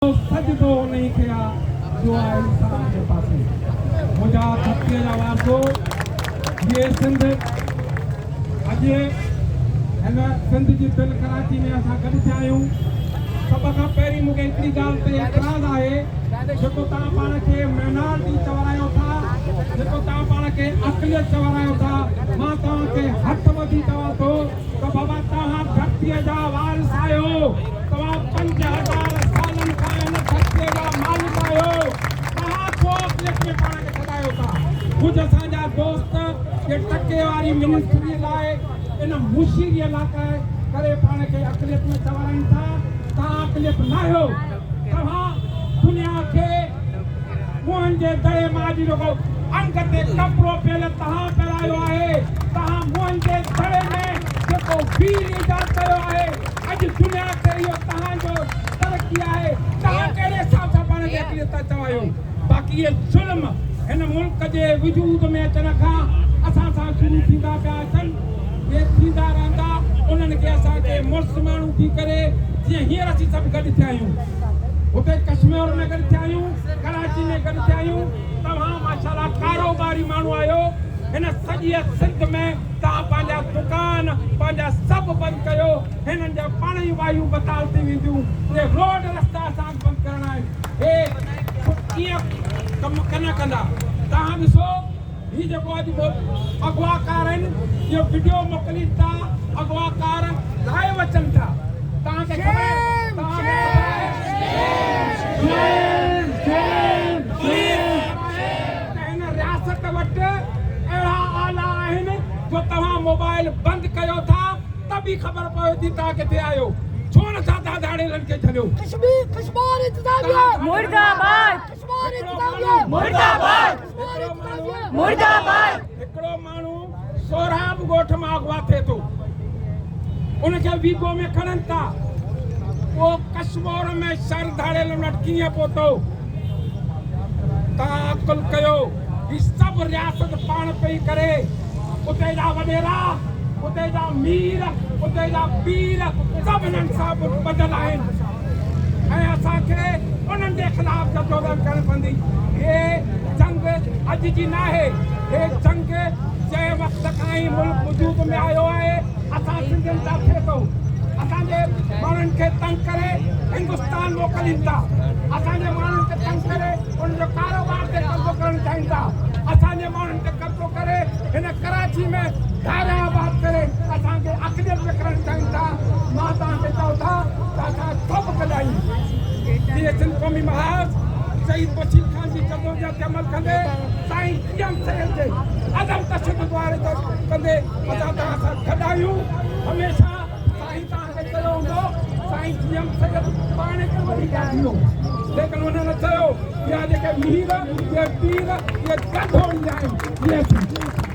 सजदो नहीं किया जो आहे इंसान जे पासे मुंहिंजा धरतीअ जा वारसो ये सिंध अॼु हिन सिंध जी दिलि कराची में असां गॾु थिया आहियूं। सभ खां पहिरीं मूंखे हिकिड़ी ॻाल्हि ते एतिराज़ आहे जेको तव्हां पाण खे माइनॉरिटी चवरायो था, जेको तव्हां पाण खे अक़लियत चवरायो था, मां तव्हांखे हथ वधी चवां थो त बाबा तव्हां धरतीअ जा वारिस आहियो, तव्हां 5000 सालनि खां हिन धरतीअ जा मालिक आहियो, तव्हां को अक़लियत में पाण खे छॾायो था। कुझु असांजा दोस्त जे टके वारी मिनिस्ट्री लाइ इन मुशीरीअ लाइ करे पाण खे अक़लियत में चवराइनि था। तव्हां अक़लियत न आहियो, तव्हां दुनिया खे मुंहनि जे दड़े मां अॼु जेको अंग ते कपिड़ो पियल तव्हां पहिरायो आहे, तव्हां मुंहनि जे दड़े में जेको वीर ईजाद कयो आहे, अॼु दुनिया खे इहो तव्हांजो तरक़ी आहे। तव्हां कहिड़े हिसाब सां पाण खे अक़लियत था चवायो? बाक़ी इहे ज़ुल्म हिन मुल्क जे वजूद में अचण खां असां सां शुरू थींदा पिया अचनि, इहे थींदा रहंदा। उन्हनि खे असांखे मुड़ुस माण्हू थी करे जीअं हींअर असीं सभु गॾु थिया आहियूं, हुते कश्मीर में गॾु थिया आहियूं, कराची में गॾु थिया आहियूं। तव्हां माशाअल्लाह कारोबारी माण्हू आहियो। हिन सॼी सिंध में तव्हां पंहिंजा दुकान पंहिंजा सभु बंदि कयो, हिननि जा पाण ई वायूं बताल थी वेंदियूं। इहे रोड रस्ता असां बंदि करणा आहिनि। हे कीअं कमु न कंदा? तव्हां ॾिसो हीउ जेको अॼु अगवाकार आहिनि, इहो वीडियो मोकिलीनि था, अगवाकार लाइव अचनि था। तव्हांखे ख़बर हिन रियासत वटि अहिड़ा आला आहिनि जो तव्हां मोबाइल बंदि कयो था त बि ख़बर पवे थी तव्हां किथे आहियो। छो नथा तव्हां दाड़ेलनि खे छॾियो? कश्मीर इंतजामिया मुर्दाबाद, कश्मीर इंतजामिया मुर्दाबाद, मुर्दाबाद। हिकिड़ो माण्हू सोराब ॻोठ मां अगवा थिए थो, उनखे वीगो में खणनि था, वो कश्मीर में शर धाड़ेलनि वटि कीअं पहुतो? तव्हां अकुल कयो। ही सभु रियासत पाण पई करे, उते जा वॾेरा, उते जा मीर, उते जा पीर सभु हिननि सां ॿधल आहिनि ऐं असांखे उन्हनि जे ख़िलाफ़ जदोजहद करणु पवंदी। हे जंग अॼु जी न आहे, हे जंग जंहिं वक़्त खां ई मुल्क वजूद में आयो आहे। असां सिंधियुनि सां थिए थो, असांजे माण्हुनि खे तंग करे हिंदुस्तान मोकिलीनि था, असांजे माण्हुनि खे तंग करे उनजो कारोबार ते कब्ज़ो करणु चाहिनि था, असांजे माण्हुनि ते कब्ज़ो करे हिन कराची में धारा आबाद करे असांखे अक़लियत में करणु चाहिनि था। मां तव्हांखे चओ था त असां सभु कढायूं। जीअं सिंध क़ौमी महाज शहीद बशीर ख़ान जी जदोजहद ते अमल कंदे, साईं पीएम सैयद जे अदम तशद्दुद वारे कंदे असां तव्हां सां गॾायूं। हमेशह साईं तव्हांखे चयो हूंदो साईं पीएम सैयद पाण खे वरी ॻाल्हियो, लेकिन हुननि चयो इहा जेके मीर, इहे पीर, इहे गॾु होड़ी आहिनि।